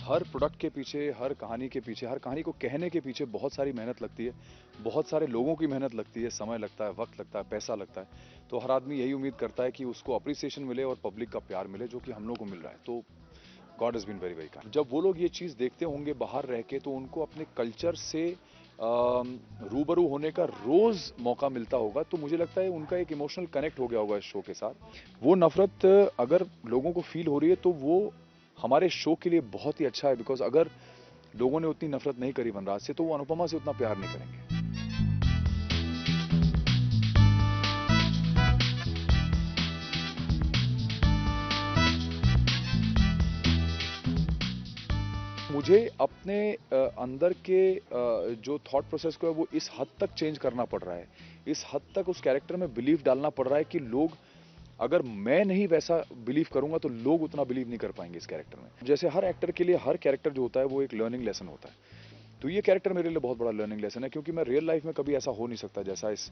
हर product के पीछे, हर कहानी के पीछे, हर कहानी को कहने के पीछे बहुत सारी मेहनत लगती है, बहुत सारे लोगों की मेहनत लगती है, समय लगता है, वक्त लगता है, पैसा लगता है। तो हर आदमी यही उम्मीद करता है कि उसको अप्रिसिएशन मिले और पब्लिक का प्यार मिले, जो कि हम लोग को मिल रहा है। तो God is been very very kind. जब वो लोग ये चीज़ देखते होंगे बाहर रह के, तो उनको अपने कल्चर से रूबरू होने का रोज़ मौका मिलता होगा, तो मुझे लगता है उनका एक इमोशनल कनेक्ट हो गया होगा इस शो के साथ। वो नफ़रत अगर लोगों को फ़ील हो रही है, तो वो हमारे शो के लिए बहुत ही अच्छा है, बिकॉज़ अगर लोगों ने उतनी नफ़रत नहीं करी वनराज से, तो वो अनुपमा से उतना प्यार नहीं करेंगे। मुझे अपने अंदर के जो थॉट प्रोसेस को है वो इस हद तक चेंज करना पड़ रहा है, इस हद तक उस कैरेक्टर में बिलीव डालना पड़ रहा है कि लोग, अगर मैं नहीं वैसा बिलीव करूंगा तो लोग उतना बिलीव नहीं कर पाएंगे इस कैरेक्टर में। जैसे हर एक्टर के लिए हर कैरेक्टर जो होता है वो एक लर्निंग लेसन होता है, तो ये कैरेक्टर मेरे लिए बहुत बड़ा लर्निंग लेसन है, क्योंकि मैं रियल लाइफ में कभी ऐसा हो नहीं सकता जैसा इस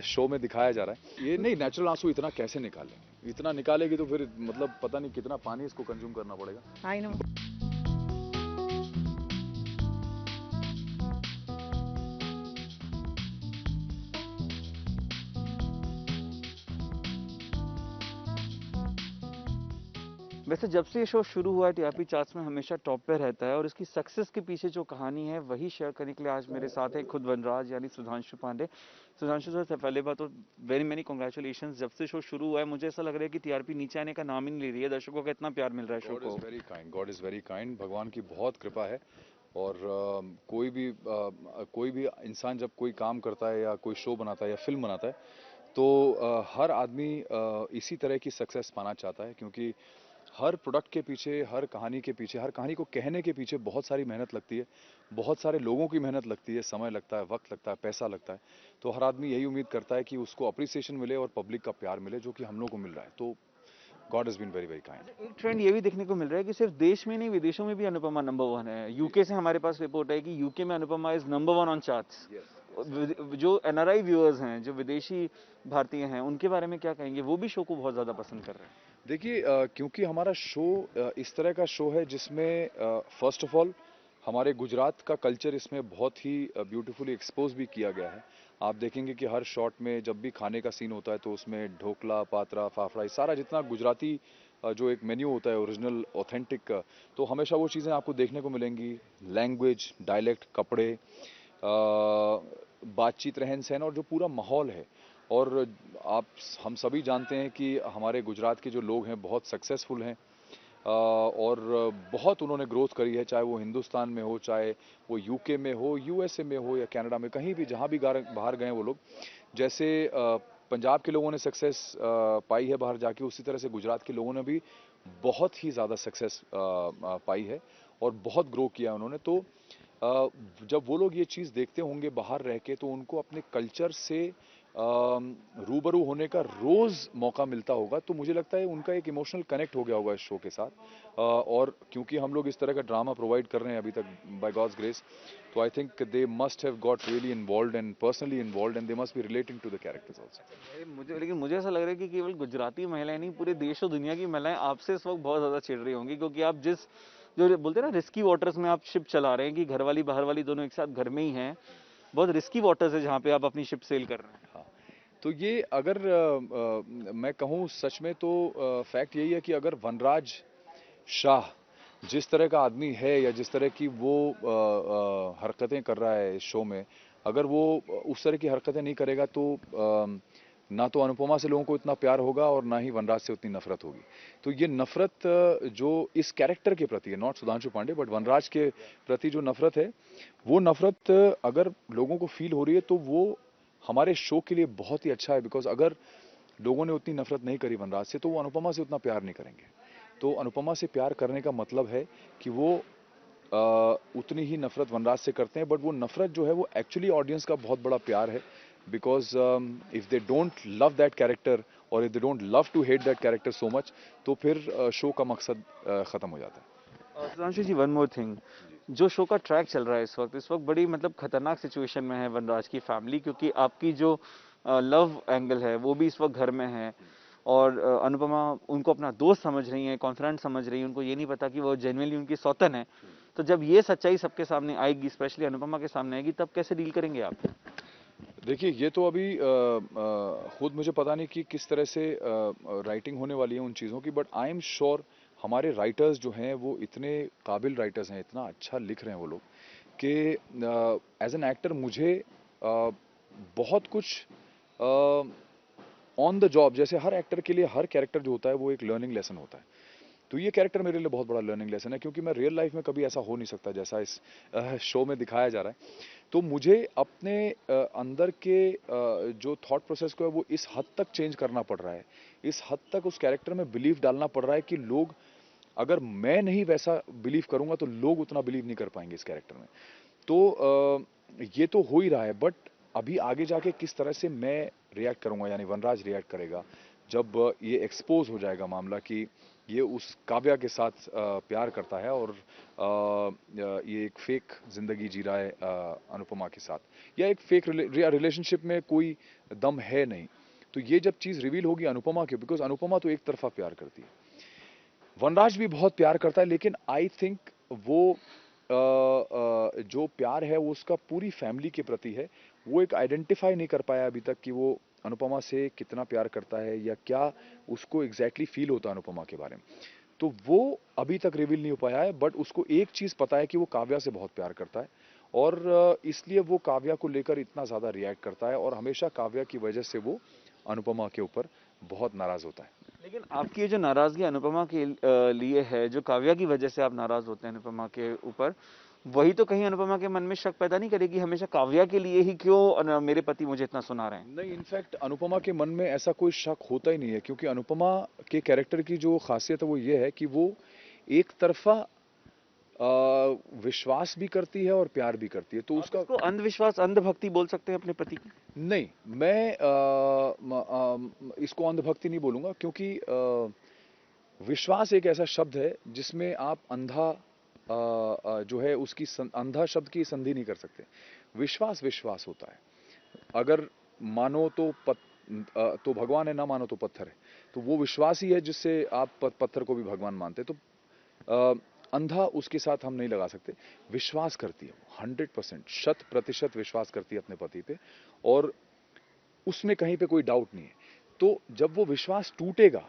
शो में दिखाया जा रहा है। ये नहीं, नेचुरल आंसू इतना कैसे निकालेंगे, इतना निकालेगी तो फिर मतलब पता नहीं कितना पानी इसको कंज्यूम करना पड़ेगा। I no. वैसे जब से ये शो शुरू हुआ है टीआरपी चार्ट्स में हमेशा टॉप पे रहता है और इसकी सक्सेस के पीछे जो कहानी है वही शेयर करने के लिए आज मेरे साथ है खुद वनराज यानी सुधांशु पांडे। सुधांशु सर, पहले बात तो वेरी मेनी कॉन्ग्रेचुलेशन। जब से शो शुरू हुआ है मुझे ऐसा लग रहा है कि टीआरपी नीचे आने का नाम ही नहीं ले रही है, दर्शकों का इतना प्यार मिल रहा है शो गॉड को। Is very kind, God is very kind, भगवान की बहुत कृपा है। और कोई भी इंसान जब कोई काम करता है या कोई शो बनाता है या फिल्म बनाता है, तो हर आदमी इसी तरह की सक्सेस पाना चाहता है, क्योंकि हर प्रोडक्ट के पीछे, हर कहानी के पीछे, हर कहानी को कहने के पीछे बहुत सारी मेहनत लगती है, बहुत सारे लोगों की मेहनत लगती है, समय लगता है, वक्त लगता है, पैसा लगता है। तो हर आदमी यही उम्मीद करता है कि उसको अप्रिसिएशन मिले और पब्लिक का प्यार मिले, जो कि हम लोग को मिल रहा है। तो God is been very very kind. एक ट्रेंड ये भी देखने को मिल रहा है कि सिर्फ देश में नहीं विदेशों में भी अनुपमा नंबर वन है। यूके से हमारे पास रिपोर्ट है कि यूके में Anupama is number one on charts. जो एनआरआई व्यूअर्स हैं, जो विदेशी भारतीय हैं, उनके बारे में क्या कहेंगे? वो भी शो को बहुत ज्यादा पसंद कर रहे हैं। देखिए, क्योंकि हमारा शो इस तरह का शो है जिसमें फर्स्ट ऑफ ऑल हमारे गुजरात का कल्चर इसमें बहुत ही ब्यूटीफुली एक्सपोज भी किया गया है। आप देखेंगे कि हर शॉट में जब भी खाने का सीन होता है तो उसमें ढोकला, पात्रा, फाफड़ा, ये सारा जितना गुजराती जो एक मेन्यू होता है ओरिजिनल ऑथेंटिक, तो हमेशा वो चीज़ें आपको देखने को मिलेंगी। लैंग्वेज, डायलेक्ट, कपड़े, बातचीत, रहन सहन और जो पूरा माहौल है। और आप हम सभी जानते हैं कि हमारे गुजरात के जो लोग हैं बहुत सक्सेसफुल हैं, और बहुत उन्होंने ग्रोथ करी है, चाहे वो हिंदुस्तान में हो, चाहे वो यूके में हो, यूएसए में हो या कनाडा में, कहीं भी जहाँ भी बाहर गए वो लोग। जैसे पंजाब के लोगों ने सक्सेस पाई है बाहर जाके, उसी तरह से गुजरात के लोगों ने भी बहुत ही ज़्यादा सक्सेस पाई है और बहुत ग्रो किया उन्होंने। तो जब वो लोग ये चीज़ देखते होंगे बाहर रह के, तो उनको अपने कल्चर से रूबरू होने का रोज़ मौका मिलता होगा, तो मुझे लगता है उनका एक इमोशनल कनेक्ट हो गया होगा इस शो के साथ। और क्योंकि हम लोग इस तरह का ड्रामा प्रोवाइड कर रहे हैं अभी तक बाय गॉड्स ग्रेस, तो I think they must have got really involved and personally involved and they must be relating to the characters also. मुझे ऐसा लग रहा है कि केवल गुजराती महिलाएं नहीं, पूरे देश और दुनिया की महिलाएं आपसे इस वक्त बहुत ज्यादा चिढ़ रही होंगी, क्योंकि आप जिस जो बोलते हैं ना रिस्की वाटर्स में आप शिप चला रहे हैं कि घर वाली बाहर वाली दोनों एक साथ घर में ही हैं। बहुत रिस्की वाटर्स है जहाँ पे आप अपनी शिप सेल कर रहे हैं। हाँ, तो ये अगर मैं कहूँ सच में, तो फैक्ट यही है कि अगर वनराज शाह जिस तरह का आदमी है या जिस तरह की वो हरकतें कर रहा है इस शो में, अगर वो उस तरह की हरकतें नहीं करेगा, तो ना तो अनुपमा से लोगों को इतना प्यार होगा और ना ही वनराज से उतनी नफरत होगी। तो ये नफरत जो इस कैरेक्टर के प्रति है, नॉट सुधांशु पांडे बट वनराज के प्रति जो नफरत है, वो नफरत अगर लोगों को फील हो रही है, तो वो हमारे शो के लिए बहुत ही अच्छा है, बिकॉज अगर लोगों ने उतनी नफरत नहीं करी वनराज से, तो वो अनुपमा से उतना प्यार नहीं करेंगे। तो अनुपमा से प्यार करने का मतलब है कि वो उतनी ही नफरत वनराज से करते हैं, बट वो नफरत जो है वो एक्चुअली ऑडियंस का बहुत बड़ा प्यार है, because if they don't love that character और if they don't love to hate that character so much, तो फिर शो का मकसद खत्म हो जाता है। Sudhanshu ji, one more thing. जो शो का ट्रैक चल रहा है इस वक्त बड़ी मतलब खतरनाक सिचुएशन में है वनराज की फैमिली, क्योंकि आपकी जो लव एंगल है वो भी इस वक्त घर में है। और अनुपमा उनको अपना दोस्त समझ रही है, कॉन्फिडेंट समझ रही है, उनको ये नहीं पता कि वो जेन्युइनली उनकी सौतन है। तो जब ये सच्चाई सबके सामने आएगी, स्पेशली अनुपमा के सामने आएगी, तब कैसे डील करेंगे आप? देखिए, ये तो अभी खुद मुझे पता नहीं कि किस तरह से राइटिंग होने वाली है उन चीज़ों की, बट आई एम श्योर हमारे राइटर्स जो हैं वो इतने काबिल राइटर्स हैं, इतना अच्छा लिख रहे हैं वो लोग कि एज एन एक्टर मुझे बहुत कुछ ऑन द जॉब, जैसे हर एक्टर के लिए हर कैरेक्टर जो होता है वो एक लर्निंग लेसन होता है। तो ये कैरेक्टर मेरे लिए बहुत बड़ा लर्निंग लेसन है, क्योंकि मैं रियल लाइफ में कभी ऐसा हो नहीं सकता जैसा इस शो में दिखाया जा रहा है। तो मुझे अपने अंदर के जो थॉट प्रोसेस को है वो इस हद तक चेंज करना पड़ रहा है, इस हद तक उस कैरेक्टर में बिलीव डालना पड़ रहा है कि लोग, अगर मैं नहीं वैसा बिलीव करूंगा तो लोग उतना बिलीव नहीं कर पाएंगे इस कैरेक्टर में। तो ये तो हो ही रहा है, बट अभी आगे जाके किस तरह से मैं रिएक्ट करूंगा, यानी वनराज रिएक्ट करेगा जब ये एक्सपोज हो जाएगा मामला कि ये उस काव्या के साथ प्यार करता है और ये एक फेक जिंदगी जी रहा है अनुपमा के साथ, या एक फेक रिलेशनशिप में कोई दम है नहीं। तो ये जब चीज रिवील होगी अनुपमा की, बिकॉज अनुपमा तो एक तरफा प्यार करती है, वनराज भी बहुत प्यार करता है, लेकिन आई थिंक वो जो प्यार है वो उसका पूरी फैमिली के प्रति है। वो एक आइडेंटिफाई नहीं कर पाया अभी तक कि वो अनुपमा से कितना प्यार करता है या क्या उसको एग्जैक्टली फील होता है अनुपमा के बारे में। तो वो अभी तक रिवील नहीं हो पाया है, बट उसको एक चीज पता है कि वो काव्या से बहुत प्यार करता है, और इसलिए वो काव्या को लेकर इतना ज्यादा रिएक्ट करता है, और हमेशा काव्या की वजह से वो अनुपमा के ऊपर बहुत नाराज होता है। लेकिन आपकी ये जो नाराजगी अनुपमा के लिए है, जो काव्या की वजह से आप नाराज होते हैं अनुपमा के ऊपर, वही तो कहीं अनुपमा के मन में शक पैदा नहीं करेगी हमेशा काव्या के लिए ही क्यों मेरे पति मुझे इतना सुना रहे हैं? नहीं, इनफैक्ट अनुपमा के मन में ऐसा कोई शक होता ही नहीं है, क्योंकि अनुपमा के कैरेक्टर की जो खासियत है वो ये है कि वो एक तरफा विश्वास भी करती है और प्यार भी करती है, तो आप उसका इसको अंधविश्वास, अंधभक्ति बोल सकते हैं अपने पति की? नहीं, मैं इसको अंधभक्ति नहीं बोलूंगा, क्योंकि विश्वास एक ऐसा शब्द है जिसमें आप अंधा जो है उसकी अंधा शब्द की संधि नहीं कर सकते। विश्वास विश्वास होता है, अगर मानो तो तो भगवान है, ना मानो तो पत्थर है। तो वो विश्वास ही है जिससे आप पत्थर को भी भगवान मानते हैं। तो अंधा उसके साथ हम नहीं लगा सकते। विश्वास करती है, 100% शत प्रतिशत विश्वास करती है अपने पति पे, और उसमें कहीं पे कोई डाउट नहीं है। तो जब वो विश्वास टूटेगा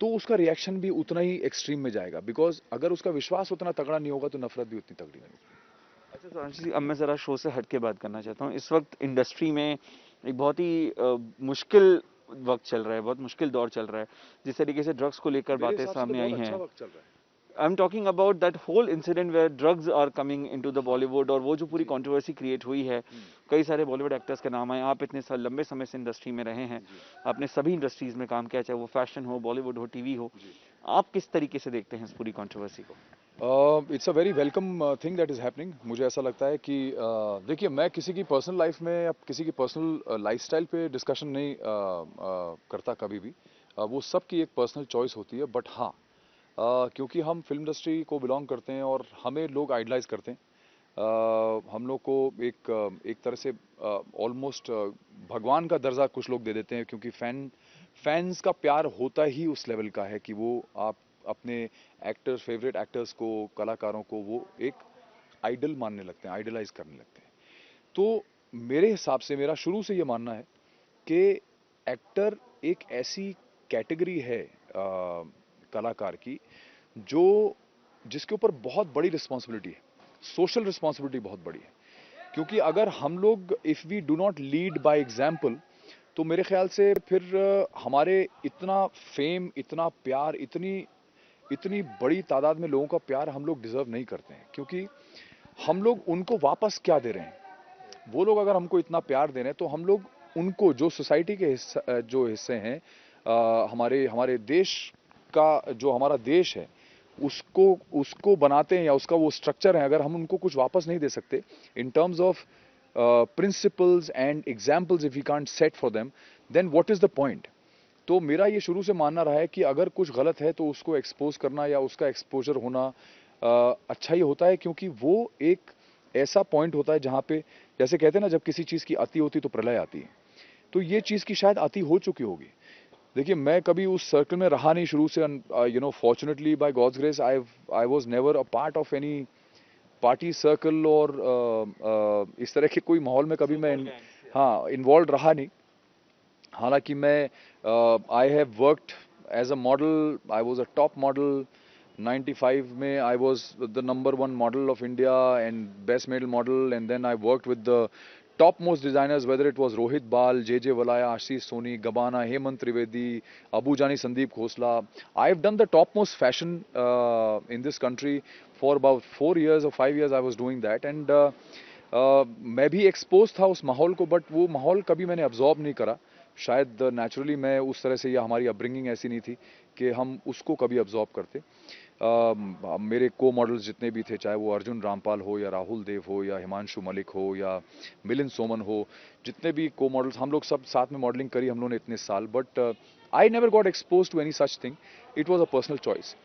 तो उसका रिएक्शन भी उतना ही एक्सट्रीम में जाएगा, बिकॉज अगर उसका विश्वास उतना तगड़ा नहीं होगा तो नफरत भी उतनी तगड़ी नहीं होगी। अच्छा सुधांशु जी, अब मैं ज़रा शो से हट के बात करना चाहता हूँ। इस वक्त इंडस्ट्री में एक बहुत ही मुश्किल वक्त चल रहा है, बहुत मुश्किल दौर चल रहा है। जिस तरीके से ड्रग्स को लेकर मेरे बातें हिसाब से तो सामने आई बहुत अच्छा हैं, वक्त चल रहा है। I am talking about that whole incident where drugs are coming into the Bollywood, और वो जो पूरी जी। कंट्रोवर्सी क्रिएट हुई है, कई सारे बॉलीवुड एक्टर्स के नाम आए। आप इतने साल लंबे समय से इंडस्ट्री में रहे हैं, जी। आपने सभी इंडस्ट्रीज में काम किया, चाहे वो फैशन हो, बॉलीवुड हो, टीवी हो। जी। आप किस तरीके से देखते हैं इस पूरी कंट्रोवर्सी को? It's a very welcome thing that is happening. मुझे ऐसा लगता है कि देखिए, मैं किसी की पर्सनल लाइफ में या किसी की पर्सनल लाइफस्टाइल पे डिस्कशन नहीं करता कभी भी। वो सबकी एक पर्सनल चॉइस होती है, बट हाँ, क्योंकि हम फिल्म इंडस्ट्री को बिलोंग करते हैं और हमें लोग आइडलाइज करते हैं। हम लोग को एक तरह से ऑलमोस्ट भगवान का दर्जा कुछ लोग दे देते हैं, क्योंकि फैंस का प्यार होता ही उस लेवल का है कि वो आप अपने एक्टर्स, फेवरेट एक्टर्स को, कलाकारों को वो एक आइडल मानने लगते हैं, आइडलाइज करने लगते हैं। तो मेरे हिसाब से, मेरा शुरू से ये मानना है कि एक्टर एक ऐसी कैटेगरी है कलाकार की, जो जिसके ऊपर बहुत बड़ी रिस्पॉन्सिबिलिटी है, सोशल रिस्पॉन्सिबिलिटी बहुत बड़ी है। क्योंकि अगर हम लोग, if we do not lead by example, तो मेरे ख्याल से फिर हमारे इतना फेम, इतना प्यार, इतनी इतनी बड़ी तादाद में लोगों का प्यार हम लोग डिजर्व नहीं करते हैं। क्योंकि हम लोग उनको वापस क्या दे रहे हैं? वो लोग अगर हमको इतना प्यार दे रहे हैं तो हम लोग उनको, जो सोसाइटी के जो हिस्से हैं, हमारे हमारे देश का, जो हमारा देश है, उसको उसको बनाते हैं, या उसका वो स्ट्रक्चर है, अगर हम उनको कुछ वापस नहीं दे सकते in terms of principles and examples, if you can't set for them, then what is the point? तो मेरा ये शुरू से मानना रहा है कि अगर कुछ गलत है तो उसको एक्सपोज करना या उसका एक्सपोजर होना अच्छा ही होता है, क्योंकि वो एक ऐसा पॉइंट होता है जहां पे, जैसे कहते हैं ना, जब किसी चीज की अति होती तो प्रलय आती है। तो ये चीज की शायद अति हो चुकी होगी, देखिए मैं कभी उस सर्कल में रहा नहीं शुरू से, you know fortunately by God's grace I was never a part of any party circle, और इस तरह के कोई माहौल में कभी मैं हाँ इन्वॉल्व रहा नहीं। हालांकि मैं I have worked as a model, I was a top model 95 में, I was the number 1 model of India and best medal model, and then I worked with the top most designers, whether it was Rohit Bal, JJ Valaya, Ashish Soni, Gabbana, Hemant Trivedi, Abu Jani, Sandeep Khosla. I've done the topmost fashion in this country for about 4 years or 5 years. I was doing that, and मैं भी expose था उस माहौल को, but वो माहौल कभी मैंने अब्जॉर्ब नहीं करा। शायद नेचुरली मैं उस तरह से, या हमारी अपब्रिंगिंग ऐसी नहीं थी कि हम उसको कभी अब्जॉर्ब करते। मेरे को मॉडल्स जितने भी थे, चाहे वो अर्जुन रामपाल हो या राहुल देव हो या हिमांशु मलिक हो या मिलिंद सोमन हो, जितने भी को मॉडल्स, हम लोग सब साथ में मॉडलिंग करी हम लोगों ने इतने साल, but I never got expose to any such thing. It was a personal choice,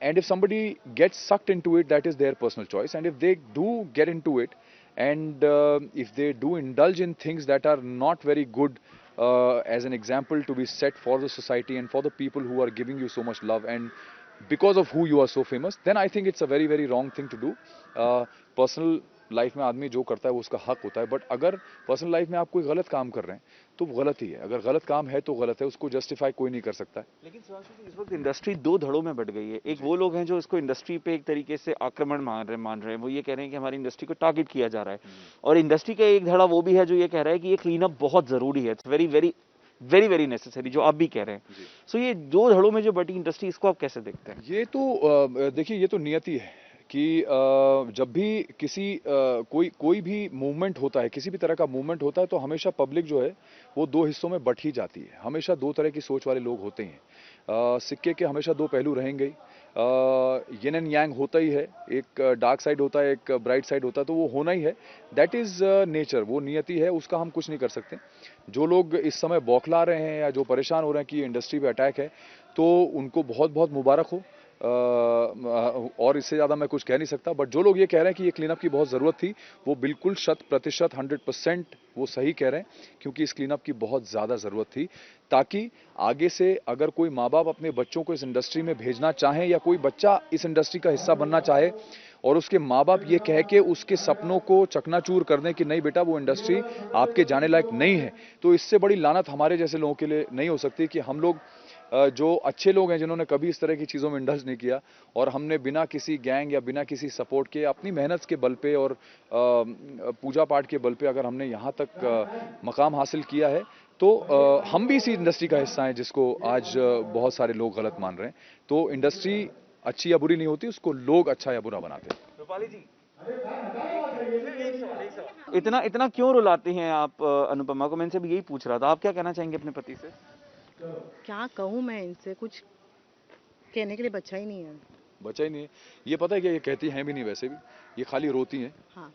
and if somebody gets sucked into it, that is their personal choice, and if they do get into it, and if they do indulge in things that are not very good as an example to be set for the society and for the people who are giving you so much love, and because of who you are so famous, then I think it's a very very wrong thing to do. Personal life में आदमी जो करता है वो उसका हक होता है, बट अगर पर्सनल लाइफ में आप कोई गलत काम कर रहे हैं तो वो गलत ही है। अगर गलत काम है तो गलत है, उसको जस्टिफाई कोई नहीं कर सकता है। लेकिन सुधांशु जी, इस वक्त इंडस्ट्री दो धड़ों में बट गई है। एक वो लोग हैं जो इसको इंडस्ट्री पे एक तरीके से आक्रमण मान रहे हैं, वो ये कह रहे हैं कि हमारी इंडस्ट्री को टारगेट किया जा रहा है, और इंडस्ट्री का एक धड़ा वो भी है जो ये कह रहा है कि ये क्लीन अप बहुत जरूरी है, it's very very very very necessary, जो आप भी कह रहे हैं। सो ये दो धड़ों में जो बटी इंडस्ट्री, इसको आप कैसे देखते हैं? ये तो देखिए, ये तो नियति है कि जब भी किसी कोई भी मूवमेंट होता है, किसी भी तरह का मूवमेंट होता है, तो हमेशा पब्लिक जो है वो दो हिस्सों में बट ही जाती है। हमेशा दो तरह की सोच वाले लोग होते हैं। सिक्के के हमेशा दो पहलू रहेंगे ही। यिन एंड यांग होता ही है, एक डार्क साइड होता है, एक ब्राइट साइड होता है, तो वो होना ही है। दैट इज नेचर, वो नियति है, उसका हम कुछ नहीं कर सकते। जो लोग इस समय बौखला रहे हैं या जो परेशान हो रहे हैं कि इंडस्ट्री पे अटैक है, तो उनको बहुत बहुत मुबारक हो। और इससे ज़्यादा मैं कुछ कह नहीं सकता। बट जो लोग ये कह रहे हैं कि ये क्लीनअप की बहुत ज़रूरत थी, वो बिल्कुल 100% 100% वो सही कह रहे हैं, क्योंकि इस क्लीनअप की बहुत ज़्यादा ज़रूरत थी, ताकि आगे से अगर कोई माँ बाप अपने बच्चों को इस इंडस्ट्री में भेजना चाहें, या कोई बच्चा इस इंडस्ट्री का हिस्सा बनना चाहे और उसके माँ बाप ये कह के उसके सपनों को चकनाचूर कर दें कि नहीं बेटा वो इंडस्ट्री आपके जाने लायक नहीं है, तो इससे बड़ी लानत हमारे जैसे लोगों के लिए नहीं हो सकती कि हम लोग जो अच्छे लोग हैं, जिन्होंने कभी इस तरह की चीज़ों में इंडल्ज नहीं किया, और हमने बिना किसी गैंग या बिना किसी सपोर्ट के, अपनी मेहनत के बल पे और पूजा पाठ के बल पे अगर हमने यहाँ तक मकाम हासिल किया है, तो हम भी इसी इंडस्ट्री का हिस्सा हैं, जिसको आज बहुत सारे लोग गलत मान रहे हैं। तो इंडस्ट्री अच्छी या बुरी नहीं होती, उसको लोग अच्छा या बुरा बनाते हैं। रूपाली जी, इतना इतना क्यों रुलाती हैं आप अनुपमा को? मैं इनसे भी यही पूछ रहा था, आप क्या कहना चाहेंगे अपने पति से? क्या कहूँ मैं इनसे, कुछ कहने के लिए बच्चा ही नहीं है। बचा ही नहीं है। ये पता है कि ये कहती हैं भी नहीं, वैसे भी ये खाली रोती हैं। हाँ।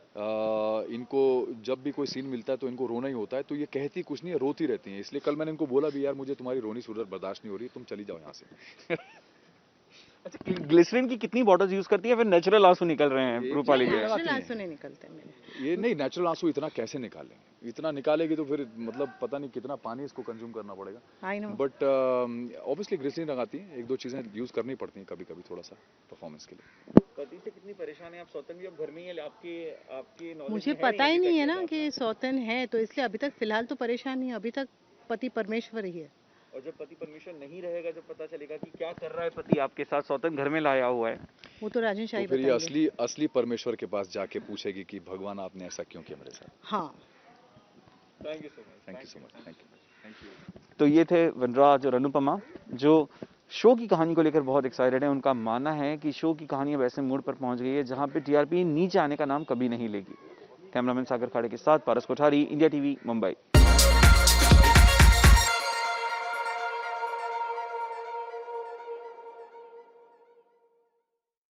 इनको जब भी कोई सीन मिलता है तो इनको रोना ही होता है, तो ये कहती कुछ नहीं है, रोती रहती हैं। इसलिए कल मैंने इनको बोला भी, यार मुझे तुम्हारी रोनी सुधर बर्दाश्त नहीं हो रही, तुम चली जाओ यहाँ से। अच्छा, ग्लिसरीन की कितनी बॉटल्स यूज करती है, फिर नेचुरल आंसू निकल रहे हैं रूपाली के? नेचुरल आंसू नहीं निकलते मेरे। ये नहीं, नेचुरल आंसू इतना कैसे निकालेंगे? इतना निकालेगी तो फिर मतलब पता नहीं कितना पानी इसको कंज्यूम करना पड़ेगा। I know. But obviously glycerine लगाती हैं, एक दो चीजें यूज करनी पड़ती हैं कभी कभी, थोड़ा सा परफॉर्मेंस के लिए। पति से कितनी परेशान है आप? सौतन भी अब घर में ही है, आपकी नॉलेज मुझे पता ही नहीं है ना कि सौतन है, तो इसलिए अभी तक फिलहाल तो परेशान नहीं, अभी तक पति परमेश्वर ही है। और जब पति परमेश्वर नहीं रहेगा, जब पता चलेगा कि क्या कर रहा है पति आपके साथ, सौतन घर में लाया हुआ है, वो तो राजन शाही तो फिर ये बताएंगे। असली परमेश्वर के पास जाके पूछेगी कि भगवान आपने ऐसा क्यों किया मेरे साथ। हाँ। Thank you so much. Thank you so much. Thank you. तो ये थे वनराज और अनुपमा, जो शो की कहानी को लेकर बहुत एक्साइटेड है। उनका मानना है कि शो की कहानी अब ऐसे मोड़ पर पहुंच गई है जहां पे टीआरपी नीचे आने का नाम कभी नहीं लेगी। कैमरामैन सागर खाड़े के साथ पारस कोठारी, इंडिया टीवी, मुंबई।